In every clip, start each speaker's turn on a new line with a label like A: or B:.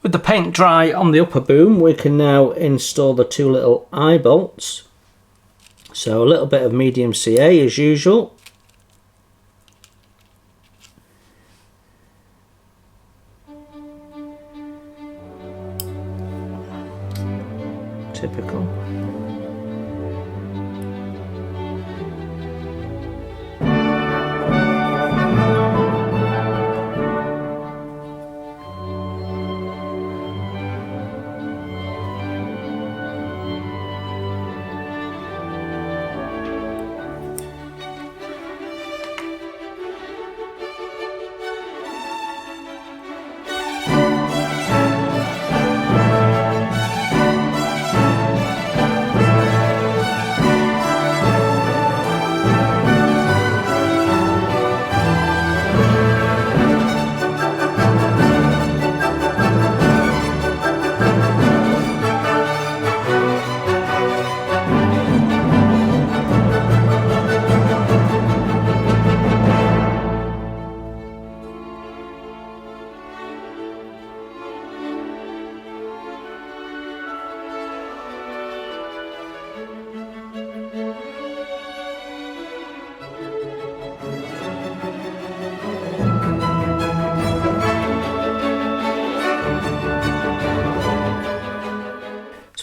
A: With the paint dry on the upper boom, we can now install the two little eye bolts. So a little bit of medium CA as usual. Typical.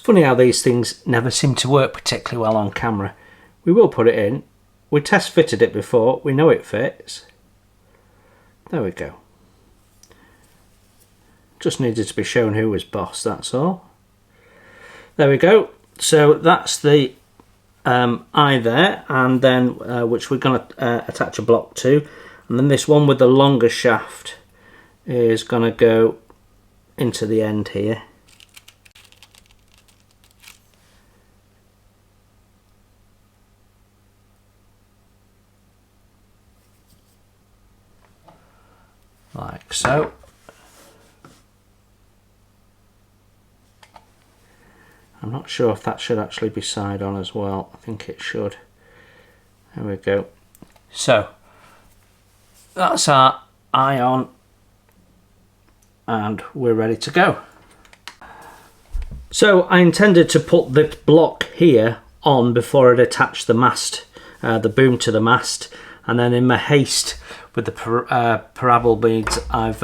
A: Funny how these things never seem to work particularly well on camera. We will put it in. We test fitted it before. We know it fits. There we go. Just needed to be shown who was boss, that's all. There we go. So that's the eye there, and then which we're going to attach a block to. And then this one with the longer shaft is going to go into the end here. Like so. I'm not sure if that should actually be side on as well. I think it should. There we go. So that's our eye on, and we're ready to go. So I intended to put this block here on before I'd attach the mast, the boom to the mast, and then in my haste with the parabol beads, I've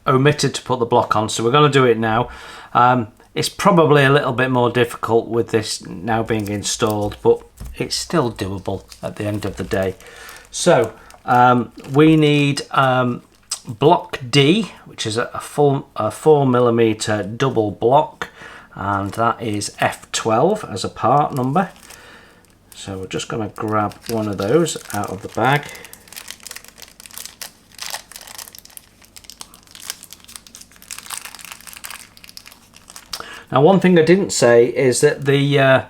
A: omitted to put the block on, so we're going to do it now. It's probably a little bit more difficult with this now being installed, but it's still doable at the end of the day. So we need block D, which is a 4mm double block, and that is F12 as a part number. So we're just going to grab one of those out of the bag. Now, one thing I didn't say is that the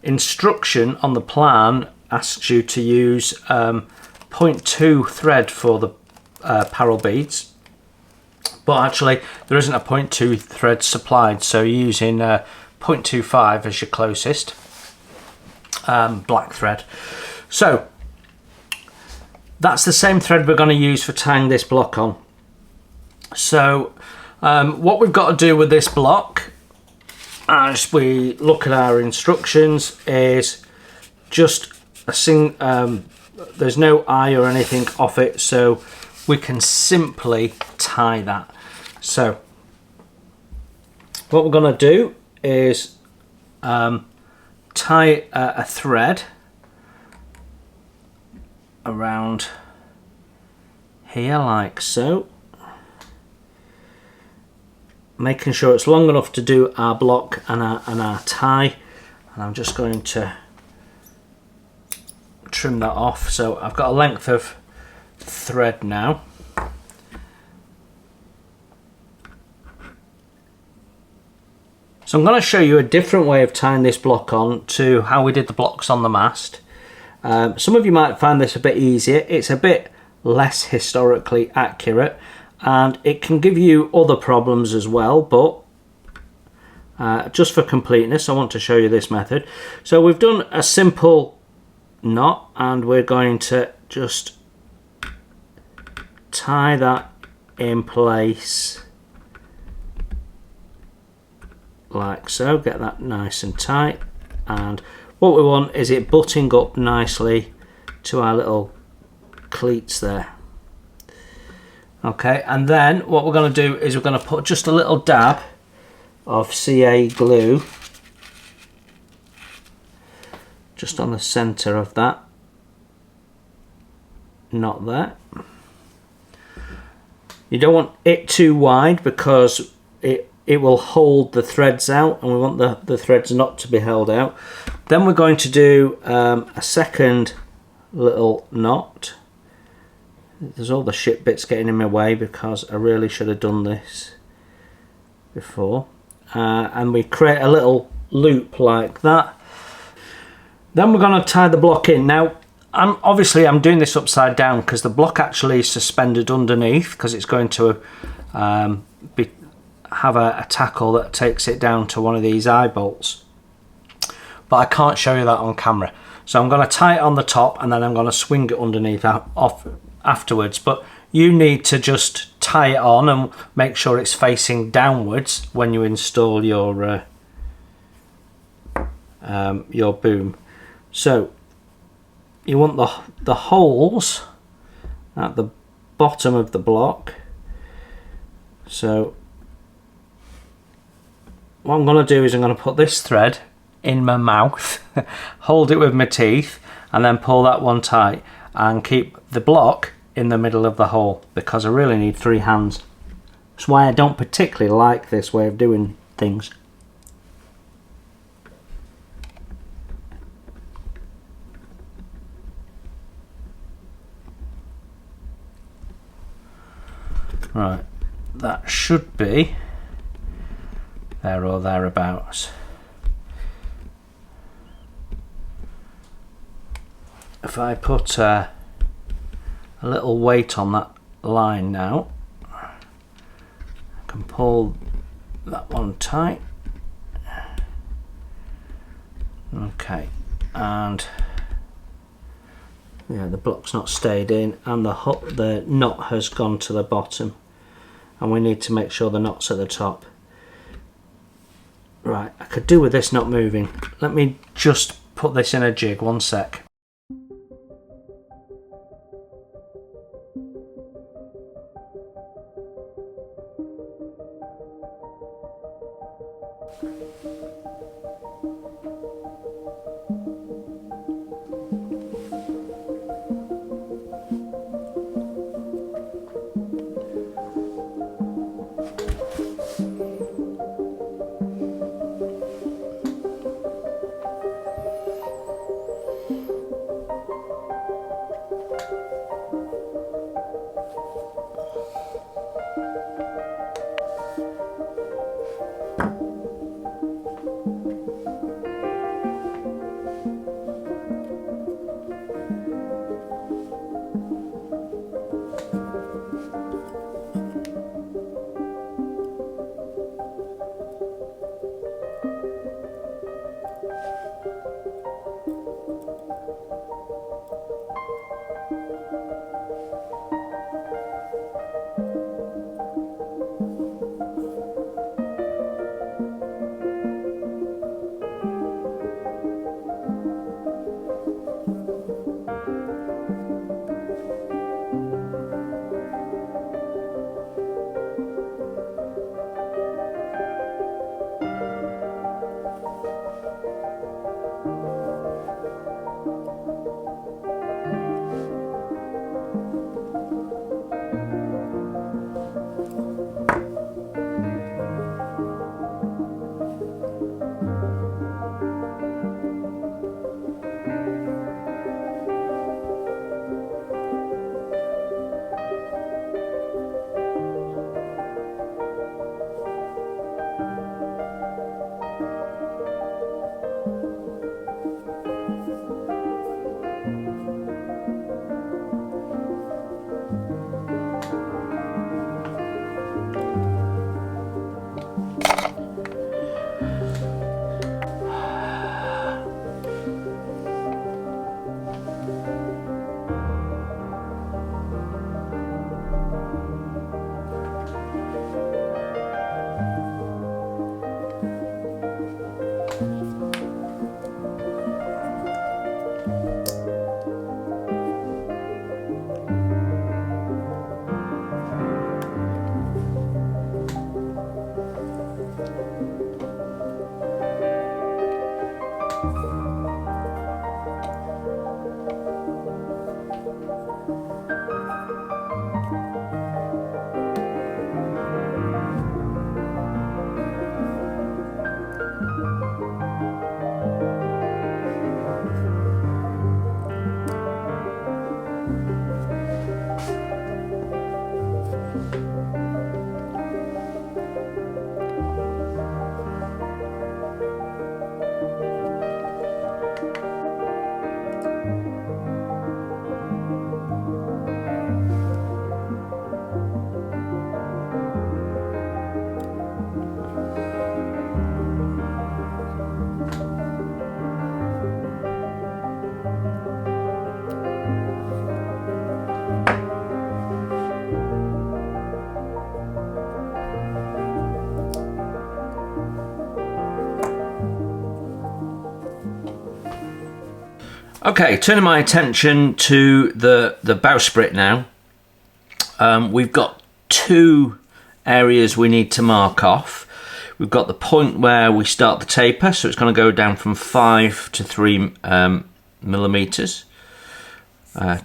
A: instruction on the plan asks you to use 0.2 thread for the parallel beads, but actually there isn't a 0.2 thread supplied, so you're using 0.25 as your closest black thread. So that's the same thread we're going to use for tying this block on. So what we've got to do with this block, as we look at our instructions, is just a there's no eye or anything off it, so we can simply tie that. So what we're going to do is tie a thread around here like so, making sure it's long enough to do our block and our tie, and I'm just going to trim that off. So I've got a length of thread now. So I'm going to show you a different way of tying this block on to how we did the blocks on the mast. Some of you might find this a bit easier. It's a bit less historically accurate, and it can give you other problems as well, but just for completeness I want to show you this method. So we've done a simple knot, and we're going to just tie that in place like so. Get that nice and tight, and what we want is it butting up nicely to our little cleats there. Okay, and then what we're going to do is we're going to put just a little dab of CA glue just on the centre of that, not there. You don't want it too wide because it will hold the threads out, and we want the threads not to be held out. Then we're going to do a second little knot. There's all the shit bits getting in my way because I really should have done this before. And we create a little loop like that. Then we're going to tie the block in. Now, I'm doing this upside down because the block actually is suspended underneath, because it's going to have a tackle that takes it down to one of these eye bolts. But I can't show you that on camera. So I'm going to tie it on the top, and then I'm going to swing it underneath off afterwards. But you need to just tie it on and make sure it's facing downwards when you install your boom. So you want the holes at the bottom of the block. So what I'm going to do is I'm going to put this thread in my mouth, hold it with my teeth, and then pull that one tight and keep the block in the middle of the hole, because I really need 3 hands. That's why I don't particularly like this way of doing things. Right, that should be there or thereabouts. If I put a little weight on that line now, I can pull that one tight. Okay, and yeah, the block's not stayed in, and the knot has gone to the bottom, and we need to make sure the knot's at the top. Right, I could do with this not moving. Let me just put this in a jig, 1 sec. Okay, turning my attention to the bowsprit now. We've got two areas we need to mark off. We've got the point where we start the taper, so it's going to go down from 5 to 3 millimeters.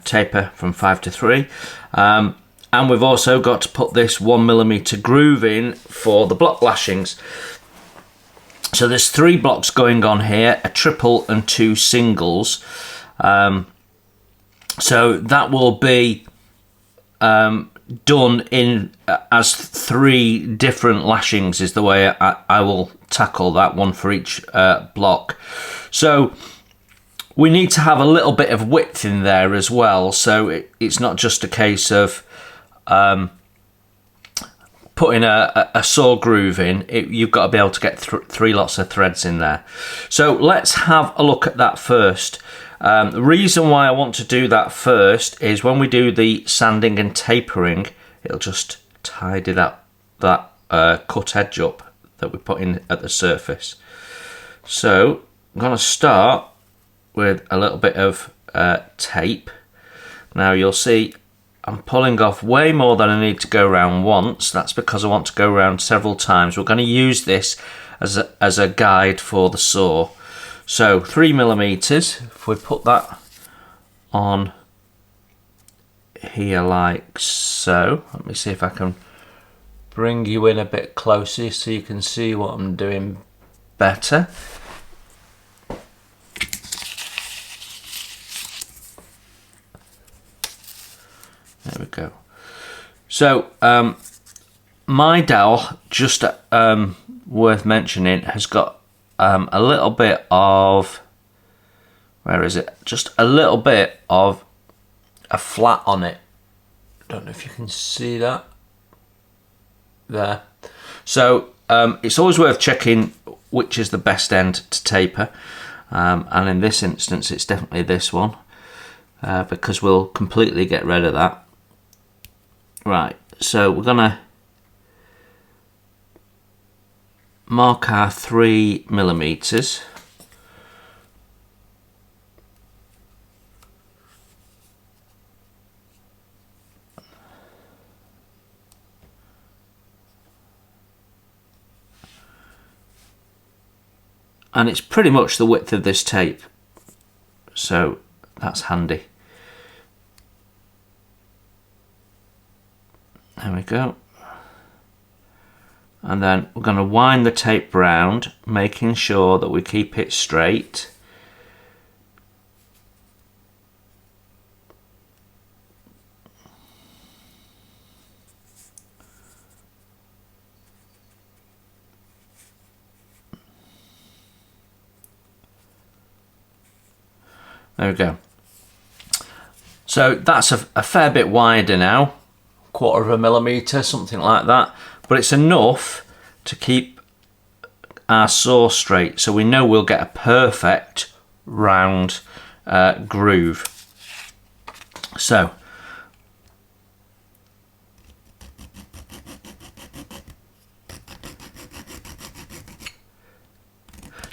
A: Taper from 5 to 3. And we've also got to put this 1 millimeter groove in for the block lashings. So there's 3 blocks going on here, a triple and 2 singles. So that will be done in as 3 different lashings is the way I will tackle that, one for each block. So we need to have a little bit of width in there as well, so it's not just a case of putting a saw groove in. You've got to be able to get 3 lots of threads in there. So let's have a look at that first. The reason why I want to do that first is when we do the sanding and tapering, it'll just tidy that cut edge up that we put in at the surface. So I'm going to start with a little bit of tape. Now you'll see I'm pulling off way more than I need to go around once. That's because I want to go around several times. We're going to use this as a guide for the saw. So 3 millimeters, if we put that on here like so. Let me see if I can bring you in a bit closer so you can see what I'm doing better. There we go. So my dowel, just worth mentioning, has got a little bit of, where is it? Just a little bit of a flat on it. Don't know if you can see that there. So it's always worth checking which is the best end to taper, and in this instance it's definitely this one, because we'll completely get rid of that. Right, so we're gonna mark our 3 millimeters. And it's pretty much the width of this tape, so that's handy. There we go. And then we're going to wind the tape round, making sure that we keep it straight. There we go. So that's a fair bit wider now, 1/4 millimeter, something like that. But it's enough to keep our saw straight, so we know we'll get a perfect round groove. So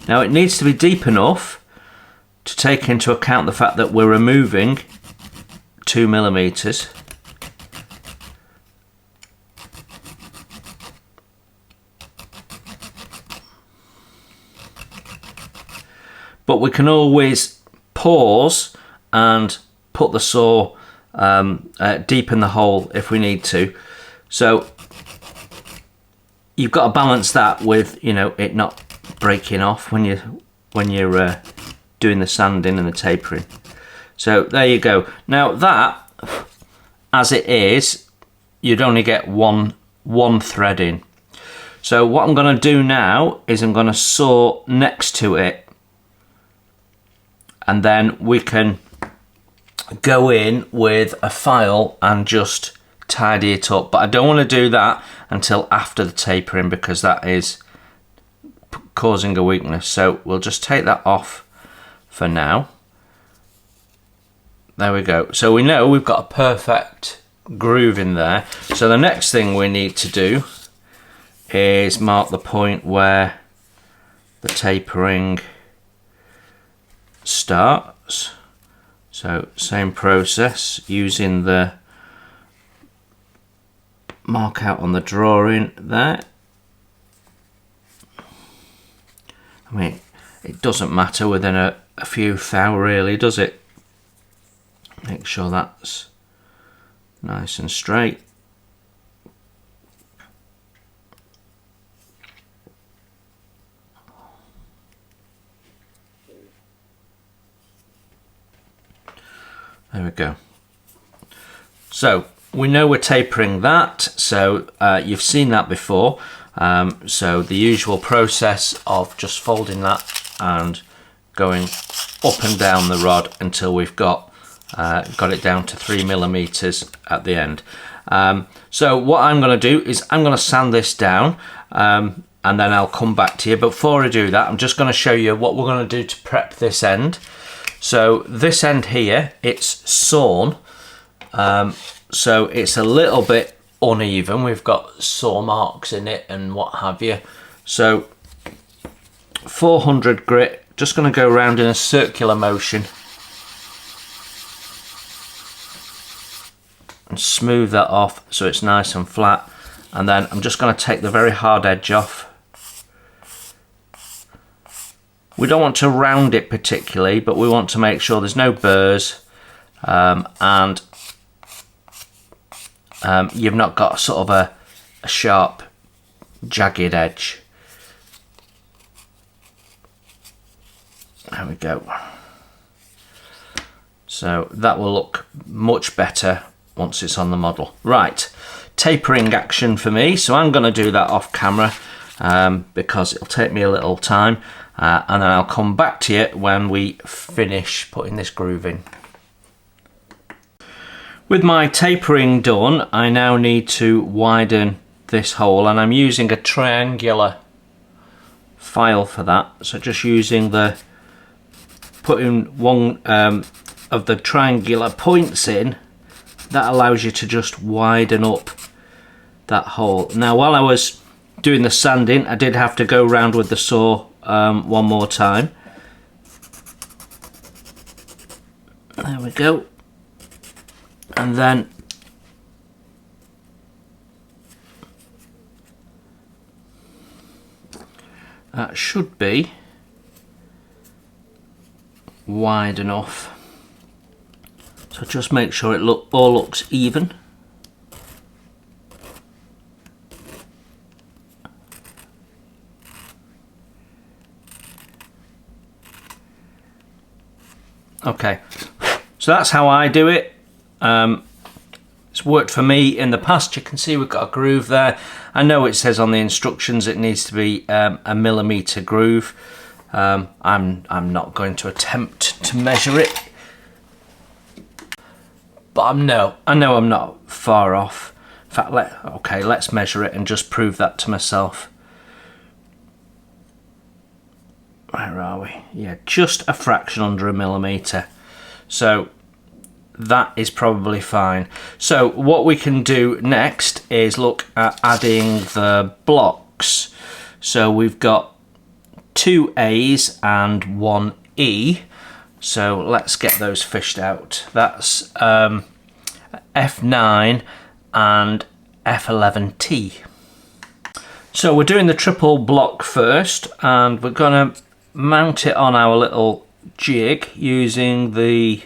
A: now it needs to be deep enough to take into account the fact that we're removing 2 millimeters. But we can always pause and put the saw deep in the hole if we need to. So you've got to balance that with, you know, it not breaking off when you're doing the sanding and the tapering. So there you go. Now that, as it is, you'd only get one thread in. So what I'm going to do now is I'm going to saw next to it, and then we can go in with a file and just tidy it up. But I don't want to do that until after the tapering, because that is causing a weakness. So we'll just take that off for now. There we go. So we know we've got a perfect groove in there. So the next thing we need to do is mark the point where the tapering starts. So same process, using the mark out on the drawing there. I mean, it doesn't matter within a few thou really, does it? Make sure that's nice and straight. There we go. So we know we're tapering that, so you've seen that before. So the usual process of just folding that and going up and down the rod until we've got it down to 3mm at the end. So what I'm going to do is I'm going to sand this down, and then I'll come back to you. But before I do that, I'm just going to show you what we're going to do to prep this end. So this end here, it's sawn, so it's a little bit uneven. We've got saw marks in it and what have you. So 400 grit, just going to go around in a circular motion and smooth that off so it's nice and flat. And then I'm just going to take the very hard edge off. We don't want to round it particularly, but we want to make sure there's no burrs, and you've not got sort of a sharp, jagged edge. There we go. So that will look much better once it's on the model. Right, tapering action for me, so I'm going to do that off camera because it'll take me a little time. And then I'll come back to you when we finish putting this groove in. With my tapering done, I now need to widen this hole, and I'm using a triangular file for that. So just using putting one of the triangular points in, that allows you to just widen up that hole. Now while I was doing the sanding, I did have to go round with the saw one more time. There we go. And then that should be wide enough. So just make sure it all looks even. Okay, so that's how I do it. It's worked for me in the past. You can see we've got a groove there. I know it says on the instructions it needs to be a millimetre groove. I'm not going to attempt to measure it, but I know I'm not far off. In fact, let's measure it and just prove that to myself. Where are we? Yeah, just a fraction under a millimetre. So that is probably fine. So what we can do next is look at adding the blocks. So we've got 2 A's and 1 E. So let's get those fished out. That's F9 and F11T. So we're doing the triple block first, and we're going to mount it on our little jig using the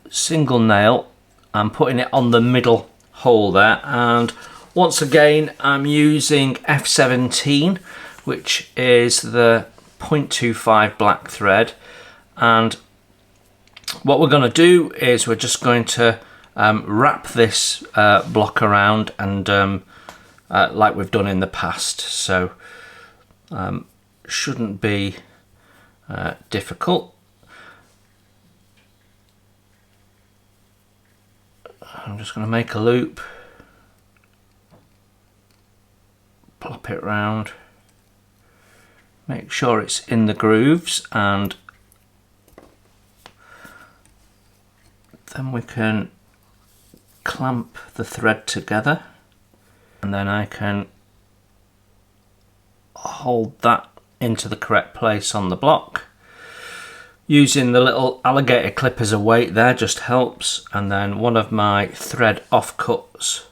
A: single nail and putting it on the middle hole there. And once again I'm using F17, which is the 0.25 black thread, and what we're going to do is we're just going to wrap this block around and like we've done in the past. So shouldn't be difficult. I'm just going to make a loop, plop it round, make sure it's in the grooves, and then we can clamp the thread together, and then I can hold that into the correct place on the block Using the little alligator clip as a weight there just helps, and then one of my thread offcuts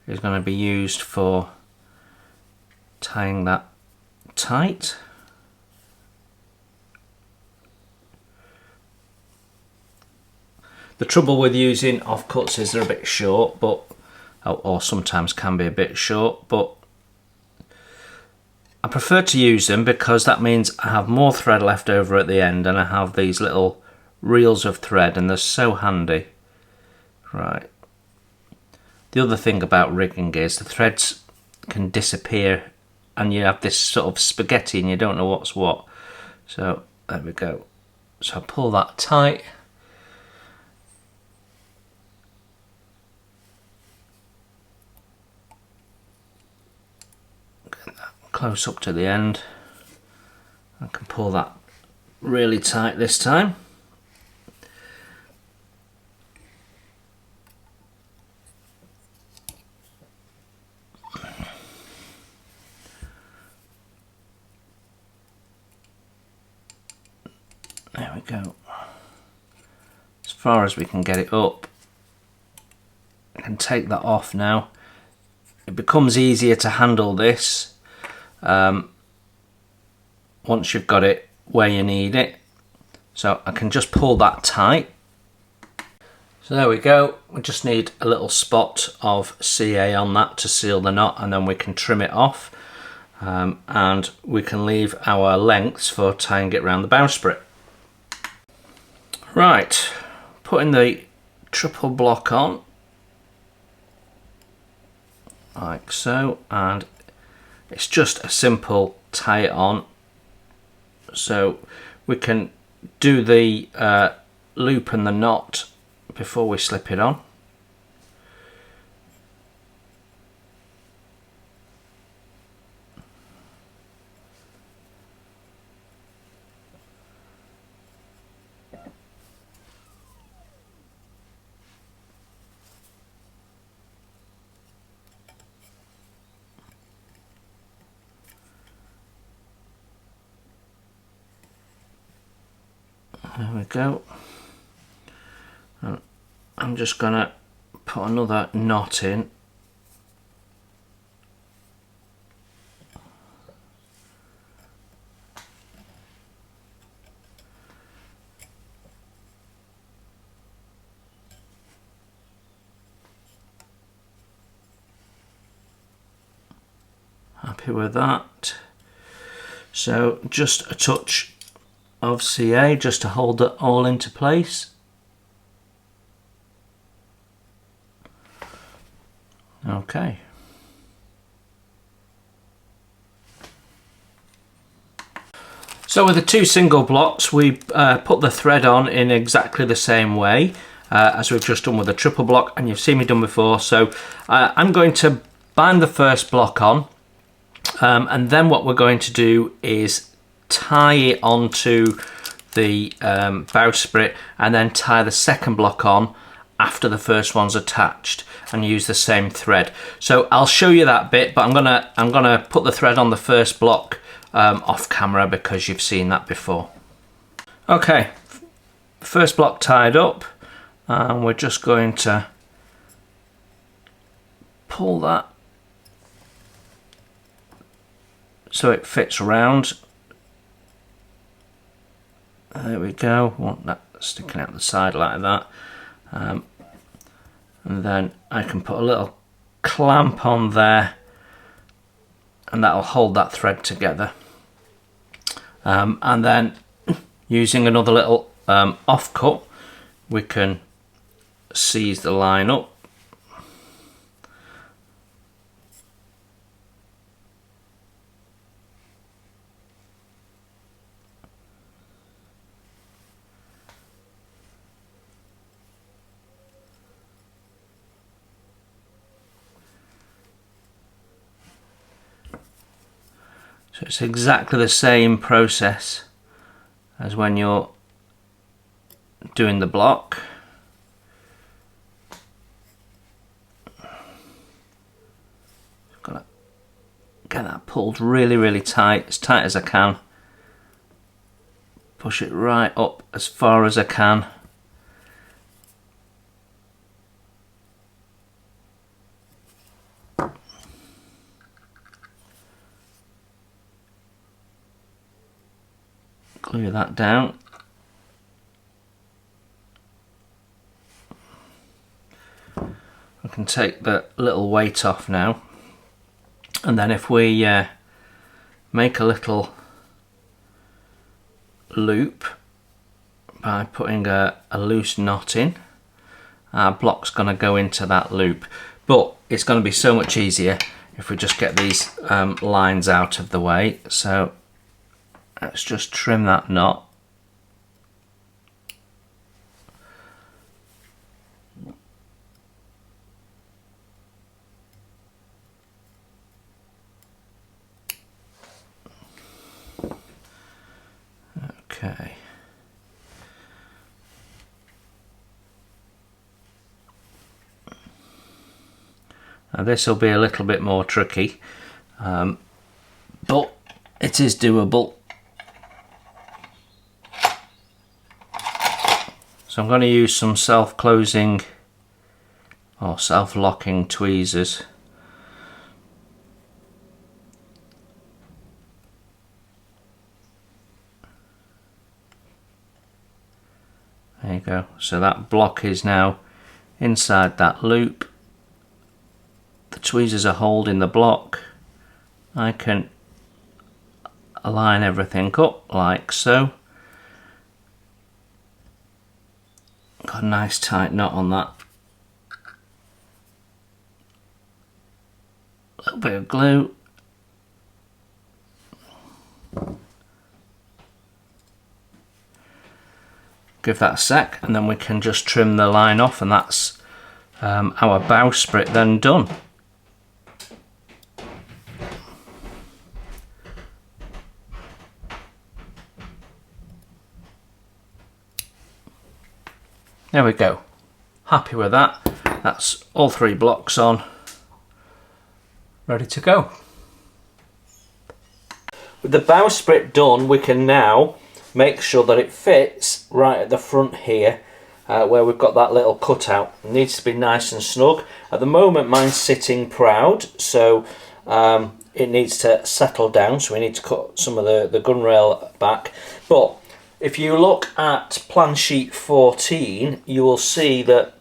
A: is going to be used for tying that tight. The trouble with using offcuts is they're a bit short, but or sometimes can be a bit short, but I prefer to use them because that means I have more thread left over at the end, and I have these little reels of thread, and they're so handy. Right. The other thing about rigging is the threads can disappear and you have this sort of spaghetti and you don't know what's what. So there we go. So I pull that tight. Get that close up to the end. I can pull that really tight this time. There we go. As far as we can get it up. I can take that off now. It becomes easier to handle this once you've got it where you need it. So I can just pull that tight. So there we go. We just need a little spot of CA on that to seal the knot, and then we can trim it off. And we can leave our lengths for tying it around the bowsprit. Right, putting the triple block on, like so, and it's just a simple tie it on. So we can do the loop and the knot before we slip it on. There we go. And I'm just gonna put another knot in. Happy with that. So just a touch of CA just to hold it all into place. Okay. So with the two single blocks, we put the thread on in exactly the same way as we've just done with the triple block, and you've seen me done before. So I'm going to bind the first block on, and then what we're going to do is tie it onto the bowsprit, and then tie the second block on after the first one's attached, and use the same thread. So I'll show you that bit, but I'm gonna put the thread on the first block off camera because you've seen that before. Okay, first block tied up, and we're just going to pull that so it fits round. There we go. Want that sticking out the side like that, and then I can put a little clamp on there, and that'll hold that thread together. And then using another little offcut, we can seize the line up. So it's exactly the same process as when you're doing the block. Got to get that pulled really, really tight, as I can. push it right up as far as I can. Glue that down. I can take the little weight off now, and then if we make a little loop by putting a loose knot in, our block's going to go into that loop, but it's going to be so much easier if we just get these lines out of the way. So let's just trim that knot. Okay. Now this will be a little bit more tricky, but it is doable. So I'm going to use some self-closing or self-locking tweezers. There you go. So that block is now inside that loop. The tweezers are holding the block. I can align everything up like so. Got a nice tight knot on that. A little bit of glue. Give that a sec, and then we can just trim the line off, and that's our bowsprit then done. There we go. Happy with that. That's all 3 blocks on. Ready to go. With the bowsprit done, we can now make sure that it fits right at the front here, where we've got that little cutout. It needs to be nice and snug. At the moment mine's sitting proud, so it needs to settle down, so we need to cut some of the gun rail back. But if you look at plan sheet 14, you will see that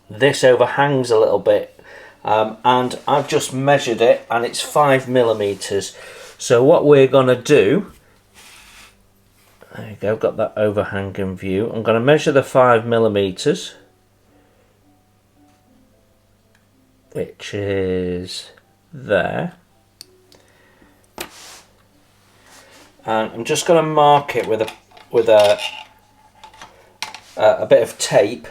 A: this overhangs a little bit, and I've just measured it and it's 5mm. So what we're going to do, there you go, got that overhanging view. I'm going to measure the 5mm, which is there. And I'm just going to mark it with a bit of tape,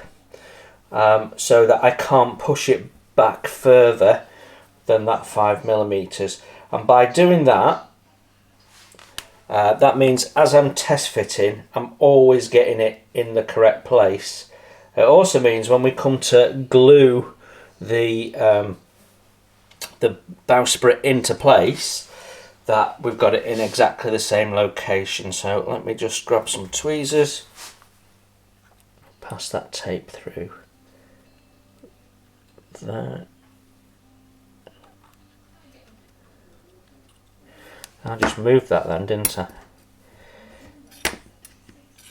A: so that I can't push it back further than that 5mm. And by doing that, that means as I'm test fitting, I'm always getting it in the correct place. It also means when we come to glue the bowsprit into place, that we've got it in exactly the same location. So let me just grab some tweezers, pass that tape through there. I just moved that then, didn't I?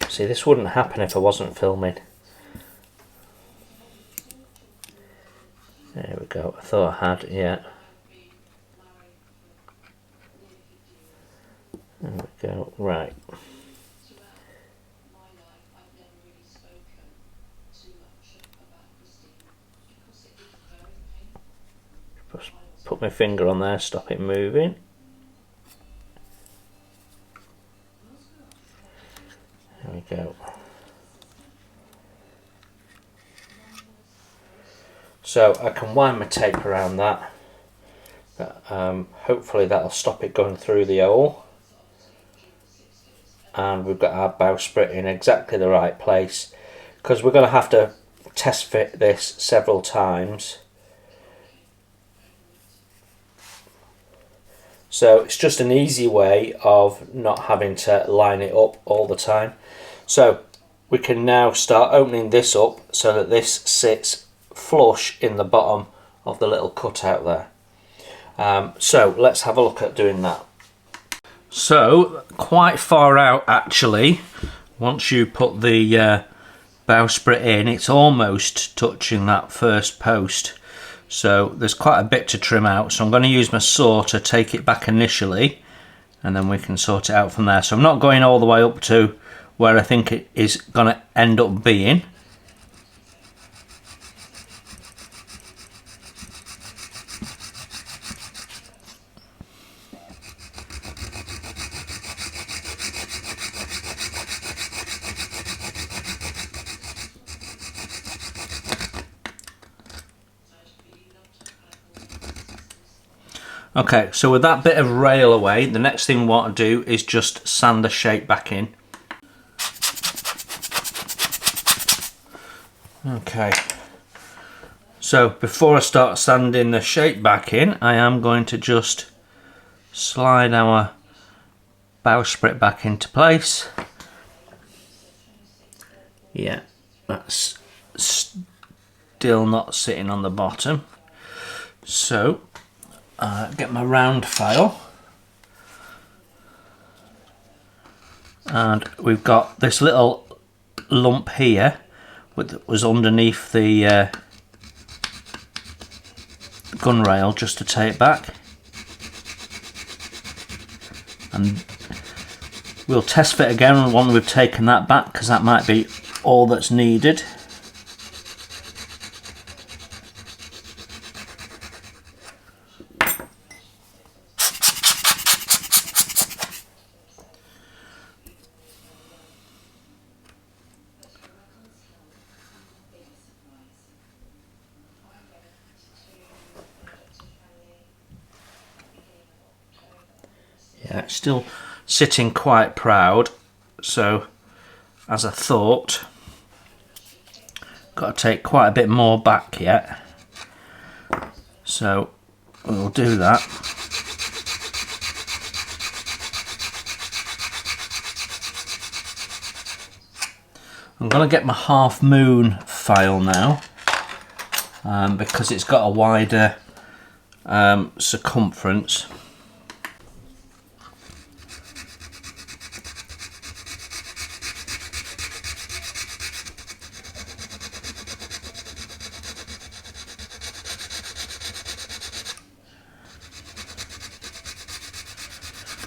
A: See, this wouldn't happen if I wasn't filming. There we go. I thought I had, yeah. There we go, right. Just put my finger on there, stop it moving. There we go. So I can wind my tape around that. Hopefully that'll stop it going through the hole. And we've got our bowsprit in exactly the right place, because we're going to have to test fit this several times. So it's just an easy way of not having to line it up all the time. So we can now start opening this up so that this sits flush in the bottom of the little cutout there. So let's have a look at doing that. So quite far out actually, once you put the bowsprit in, it's almost touching that first post. So there's quite a bit to trim out, so I'm going to use my saw to take it back initially, and then we can sort it out from there. So I'm not going all the way up to where I think it is going to end up being. Okay, so with that bit of rail away, the next thing we want to do is just sand the shape back in. Okay, so before I start sanding the shape back in, I am going to just slide our bowsprit back into place. Yeah, that's still not sitting on the bottom. So get my round file, and we've got this little lump here that was underneath the gun rail, just to take back, and we'll test fit again when we've taken that back, because that might be all that's needed. Yeah, it's still sitting quite proud, so as I thought, got to take quite a bit more back yet, so we'll do that. I'm going to get my half moon file now, because it's got a wider circumference.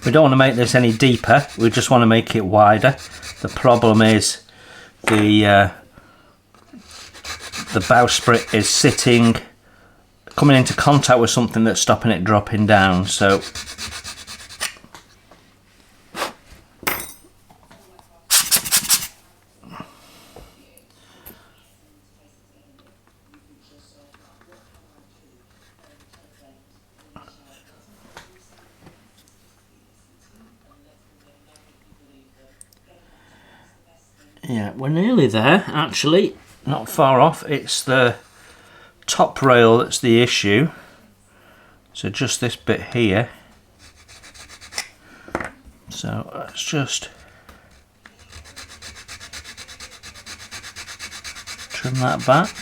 A: We don't want to make this any deeper, we just want to make it wider. The problem is the bowsprit is coming into contact with something that's stopping it dropping down, so yeah, we're nearly there actually, not far off. It's the top rail that's the issue, so just this bit here. So let's just trim that back.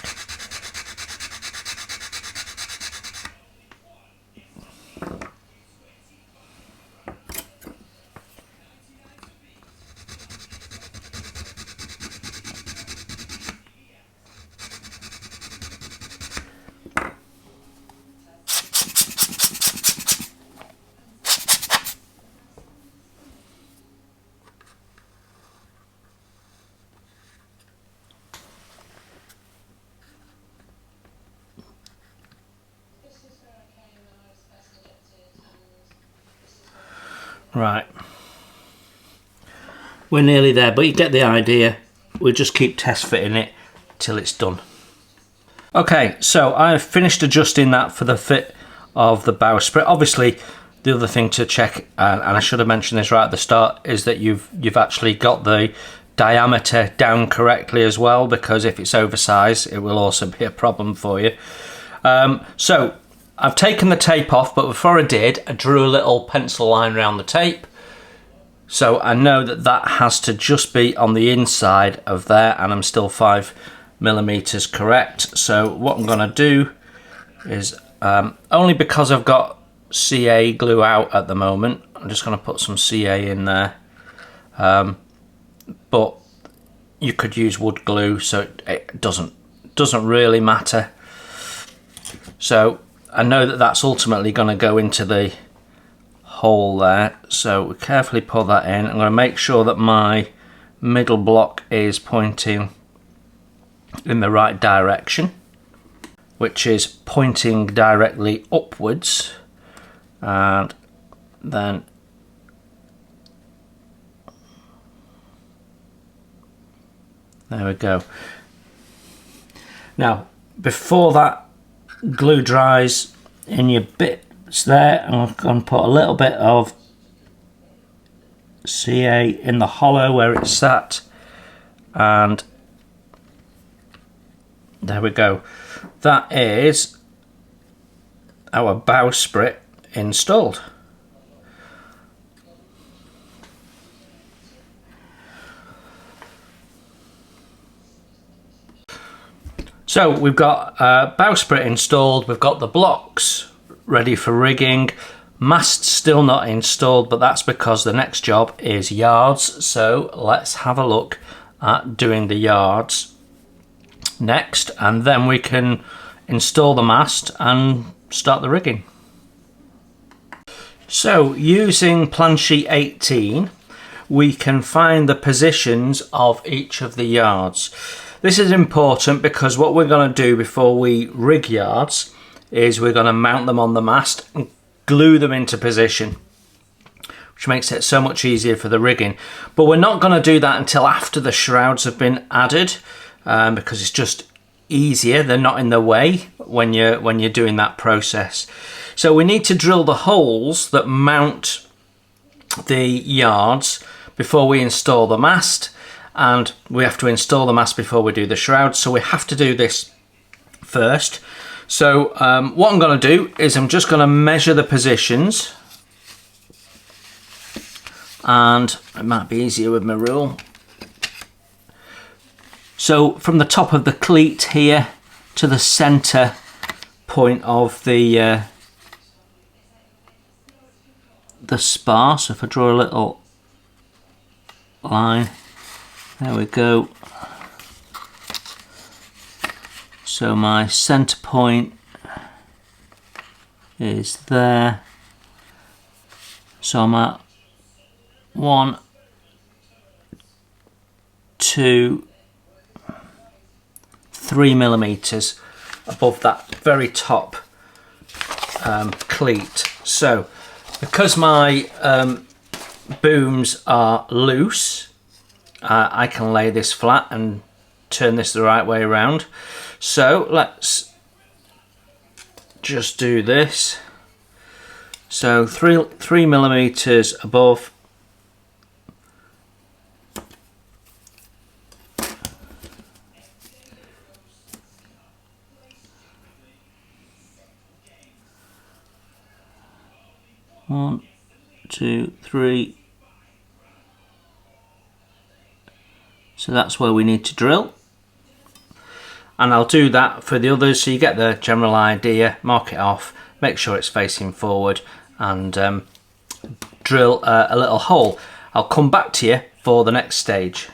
A: Right, we're nearly there, but you get the idea. We'll just keep test fitting it till it's done. Okay, so I've finished adjusting that for the fit of the bowsprit. Obviously, the other thing to check, and I should have mentioned this right at the start, is that you've actually got the diameter down correctly as well, because if it's oversized, it will also be a problem for you. So I've taken the tape off, but before I did, I drew a little pencil line around the tape. So I know that that has to just be on the inside of there, and I'm still 5mm correct. So what I'm going to do is, only because I've got CA glue out at the moment, I'm just going to put some CA in there. But you could use wood glue, so it doesn't really matter. So I know that that's ultimately going to go into the hole there, so we carefully pull that in. I'm going to make sure that my middle block is pointing in the right direction, which is pointing directly upwards, and then there we go. Now, before that glue dries in your bits there, I'm going to put a little bit of CA in the hollow where it's sat, and there we go. That is our bowsprit installed. So we've got bowsprit installed, we've got the blocks ready for rigging. Mast still not installed, but that's because the next job is yards. So let's have a look at doing the yards next, and then we can install the mast and start the rigging. So using plan sheet 18, we can find the positions of each of the yards. This is important because what we're going to do before we rig yards is we're going to mount them on the mast and glue them into position, which makes it so much easier for the rigging. But we're not going to do that until after the shrouds have been added, because it's just easier. They're not in the way when you're doing that process. So we need to drill the holes that mount the yards before we install the mast, and we have to install the mast before we do the shrouds, so we have to do this first. So what I'm going to do is I'm just going to measure the positions, and it might be easier with my rule. So from the top of the cleat here to the center point of the spar, so if I draw a little line, there we go. So my center point is there. So I'm at 1, 2, 3mm above that very top cleat. So because my booms are loose, I can lay this flat and turn this the right way around. So let's just do this. So 3mm above. One, two, three. So that's where we need to drill. And I'll do that for the others so you get the general idea. Mark it off, make sure it's facing forward, and drill a little hole. I'll come back to you for the next stage.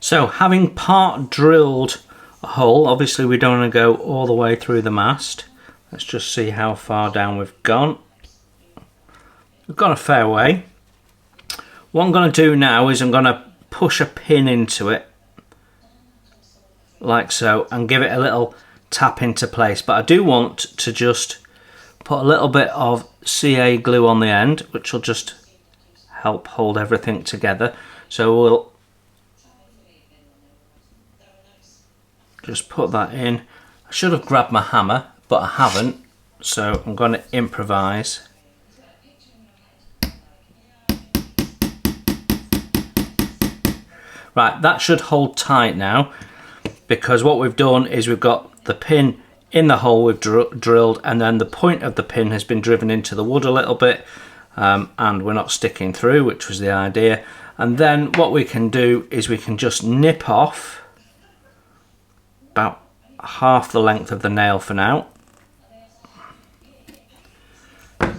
A: So having part drilled a hole, obviously we don't want to go all the way through the mast. Let's just see how far down we've gone. We've gone a fair way. What I'm going to do now is I'm going to push a pin into it, like so, and give it a little tap into place. But I do want to just put a little bit of CA glue on the end, which will just help hold everything together. So we'll just put that in. I should have grabbed my hammer, but I haven't, so I'm going to improvise. Right, that should hold tight now, because what we've done is we've got the pin in the hole we've drilled, and then the point of the pin has been driven into the wood a little bit, and we're not sticking through, which was the idea. And then what we can do is we can just nip off about half the length of the nail for now.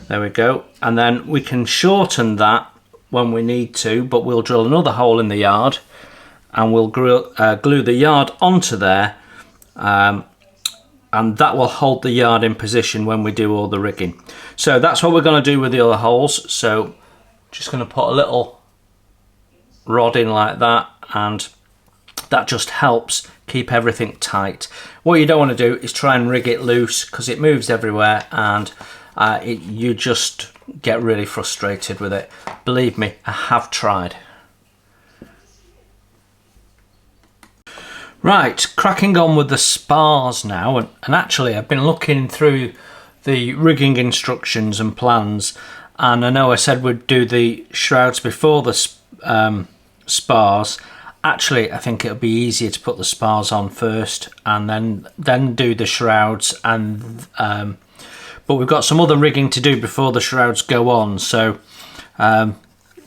A: There we go. And then we can shorten that when we need to, but we'll drill another hole in the yard and we'll glue the yard onto there, and that will hold the yard in position when we do all the rigging. So that's what we're going to do with the other holes. So just going to put a little rod in like that, and that just helps keep everything tight. What you don't want to do is try and rig it loose, because it moves everywhere, and you just get really frustrated with it. Believe me, I have tried. Right, cracking on with the spars now, and actually I've been looking through the rigging instructions and plans, and I know I said we'd do the shrouds before the spars. Actually, I think it'll be easier to put the spars on first and then do the shrouds, and but we've got some other rigging to do before the shrouds go on, so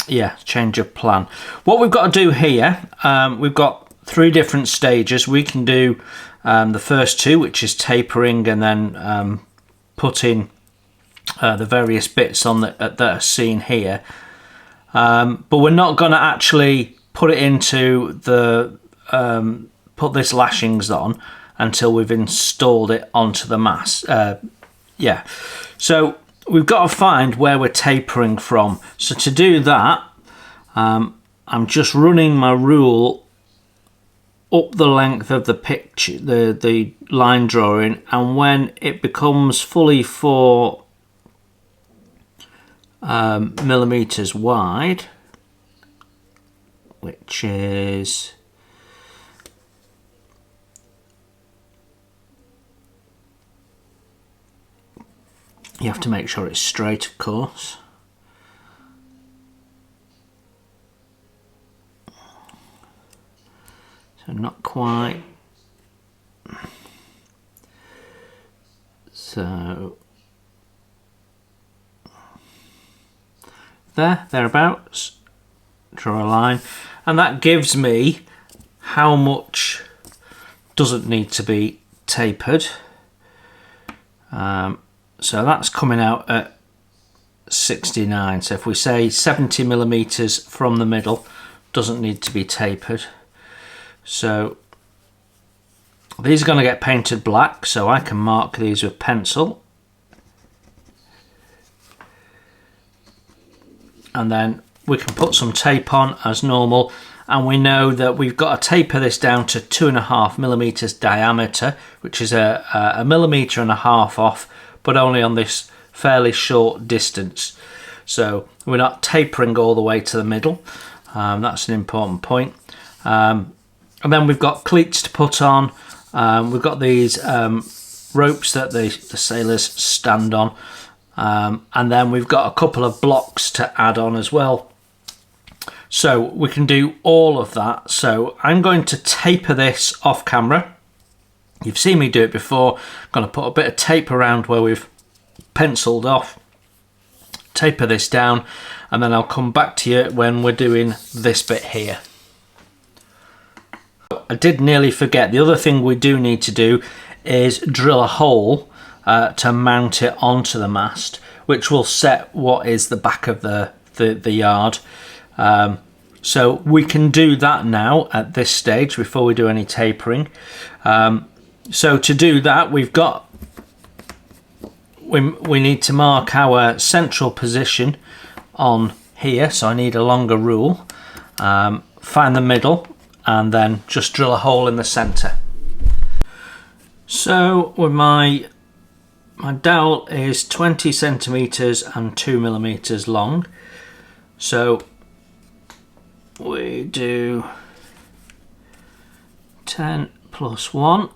A: yeah, change of plan. What we've got to do here, we've got 3 different stages. We can do the first 2, which is tapering, and then putting the various bits on that are seen here, but we're not going to actually put it into the put this lashings on until we've installed it onto the mast. Yeah, so we've got to find where we're tapering from. So to do that, I'm just running my rule up the length of the picture, the line drawing, and when it becomes fully 4 millimeters wide, which is you have to make sure it's straight, of course. So not quite. So thereabouts. Draw a line, and that gives me how much doesn't need to be tapered. So that's coming out at 69. So if we say 70 millimeters from the middle, doesn't need to be tapered. So these are going to get painted black, so I can mark these with pencil, and then we can put some tape on as normal, and we know that we've got to taper this down to 2.5 millimeters diameter, which is a millimeter and a half off, but only on this fairly short distance. So we're not tapering all the way to the middle. That's an important point. And then we've got cleats to put on. We've got these ropes that the sailors stand on, and then we've got a couple of blocks to add on as well. So we can do all of that. So I'm going to taper this off camera. You've seen me do it before. I'm going to put a bit of tape around where we've penciled off, taper this down, and then I'll come back to you when we're doing this bit here. I did nearly forget, the other thing we do need to do is drill a hole to mount it onto the mast, which will set what is the back of the yard. So we can do that now at this stage before we do any tapering. So to do that, we need to mark our central position on here. So I need a longer rule, find the middle, and then just drill a hole in the center. So with my dowel is 20 centimeters and 2 millimeters long. So we do 10 plus 1.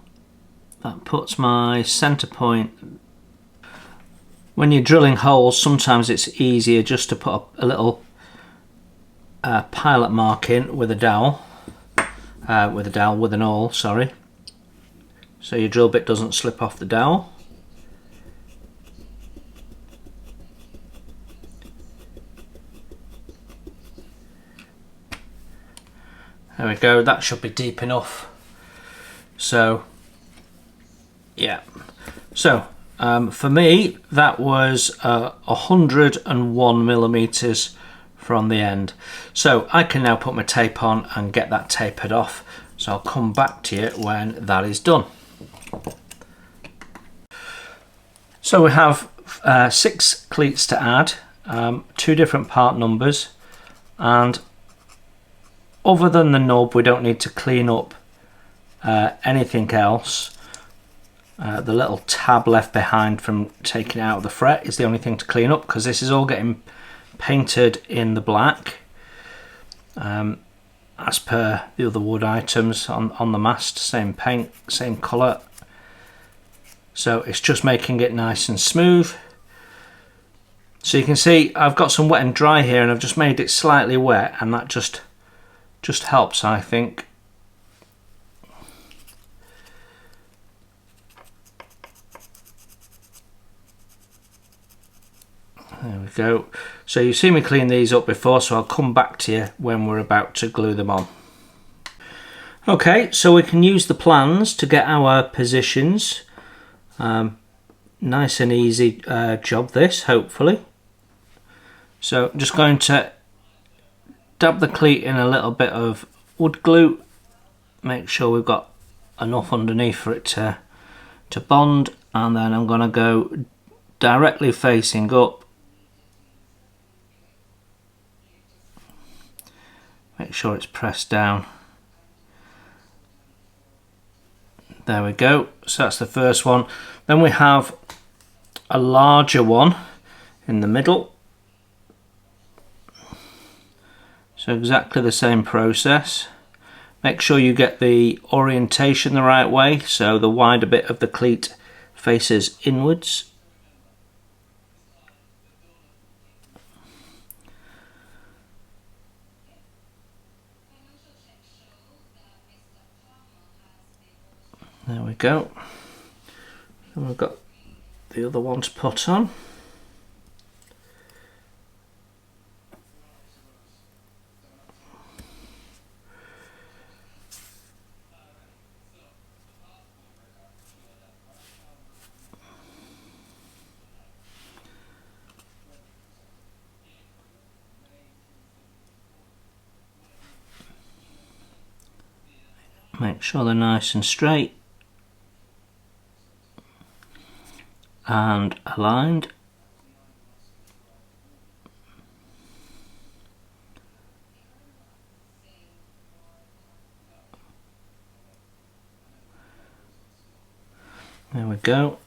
A: That puts my center point. When you're drilling holes, sometimes it's easier just to put a little pilot mark in with a dowel, with an awl, sorry. so your drill bit doesn't slip off the dowel. There we go, that should be deep enough. So yeah, so for me that was 101 millimeters from the end. So I can now put my tape on and get that tapered off. So I'll come back to you when that is done. So we have 6 cleats to add, 2 different part numbers, and other than the nub we don't need to clean up anything else. The little tab left behind from taking it out of the fret is the only thing to clean up, because this is all getting painted in the black as per the other wood items on the mast. Same paint, same colour, so it's just making it nice and smooth. So you can see I've got some wet and dry here, and I've just made it slightly wet, and that just helps, I think. There we go. So you've seen me clean these up before, so I'll come back to you when we're about to glue them on. Okay, so we can use the plans to get our positions. Nice and easy job this, hopefully. So I'm just going to dab the cleat in a little bit of wood glue, make sure we've got enough underneath for it to bond, and then I'm going to go directly facing up. Make sure it's pressed down. There we go. So that's the first one. Then we have a larger one in the middle. So exactly the same process. Make sure you get the orientation the right way, so the wider bit of the cleat faces inwards. There we go. And we've got the other one to put on. Make sure they're nice and straight and aligned. There we go.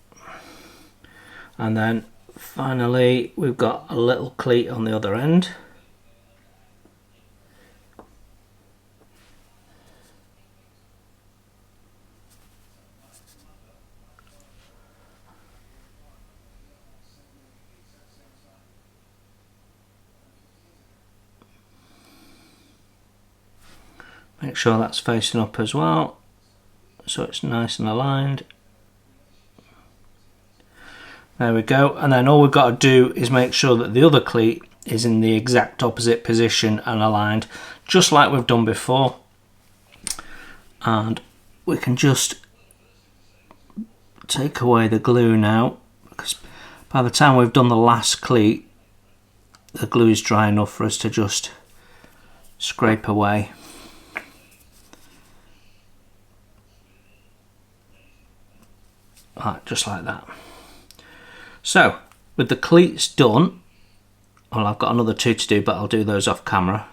A: And then finally we've got a little cleat on the other end. Make sure that's facing up as well, so it's nice and aligned. There we go, and then all we've got to do is make sure that the other cleat is in the exact opposite position and aligned, just like we've done before. And we can just take away the glue now, because by the time we've done the last cleat, the glue is dry enough for us to just scrape away. Right, just like that. So with the cleats done, well, I've got another 2 to do, but I'll do those off camera.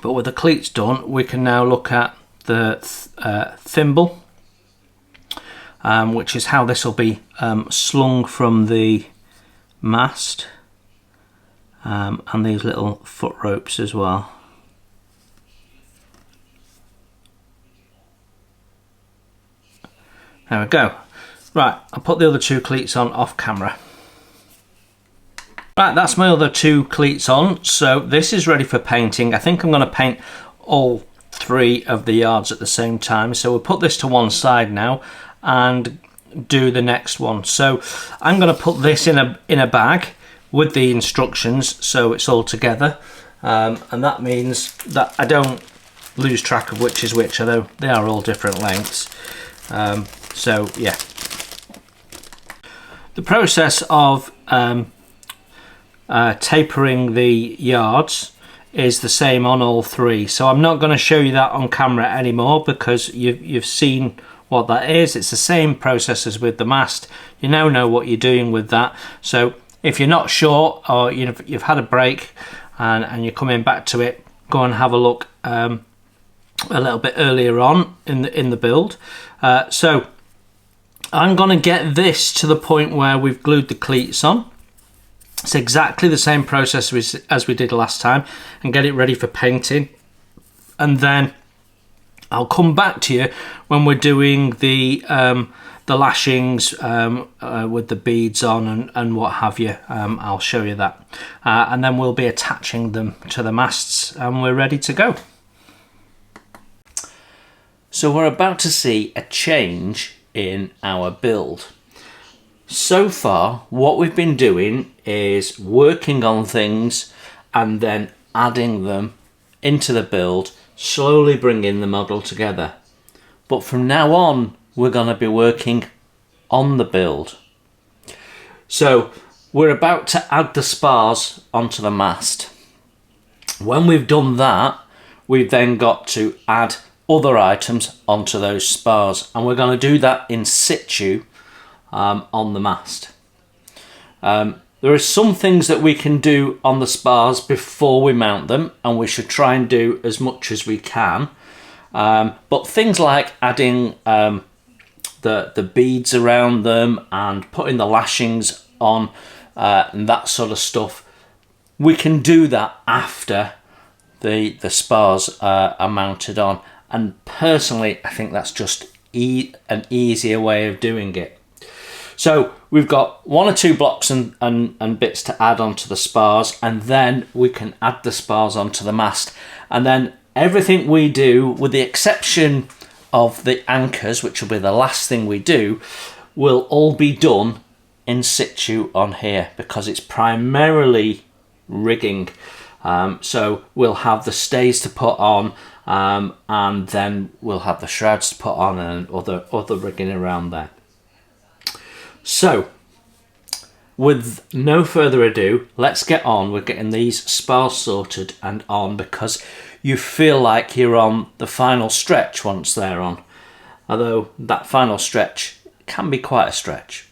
A: But with the cleats done, we can now look at the thimble, which is how this will be slung from the mast, and these little foot ropes as well. There we go. Right, I'll put the other 2 cleats on off camera. Right, that's my other 2 cleats on, so this is ready for painting. I think I'm going to paint all 3 of the yards at the same time. So we'll put this to one side now and do the next one. So I'm going to put this in a bag with the instructions so it's all together, and that means that I don't lose track of which is which, although they are all different lengths. So yeah, the process of tapering the yards is the same on all 3, so I'm not going to show you that on camera anymore because you've seen what that is. It's the same process as with the mast. You now know what you're doing with that. So if you're not sure, or you've had a break and you're coming back to it, go and have a look a little bit earlier on in the build. So I'm going to get this to the point where we've glued the cleats on. It's exactly the same process as we did last time, and get it ready for painting. And then I'll come back to you when we're doing the lashings with the beads on and what have you. I'll show you that, and then we'll be attaching them to the masts and we're ready to go. So we're about to see a change in our build. So far what we've been doing is working on things and then adding them into the build, slowly bringing the model together. But from now on we're going to be working on the build. So we're about to add the spars onto the mast. When we've done that, we've then got to add other items onto those spars, and we're going to do that in situ on the mast. There are some things that we can do on the spars before we mount them, and we should try and do as much as we can. But things like adding the beads around them and putting the lashings on and that sort of stuff, we can do that after the spars are mounted on. And personally, I think that's just an easier way of doing it. So we've got 1 or 2 blocks and bits to add onto the spars, and then we can add the spars onto the mast. And then everything we do, with the exception of the anchors, which will be the last thing we do, will all be done in situ on here, because it's primarily rigging. So we'll have the stays to put on, and then we'll have the shrouds to put on and other rigging around there. So with no further ado, let's get on with getting these spars sorted and on, because you feel like you're on the final stretch once they're on, although that final stretch can be quite a stretch.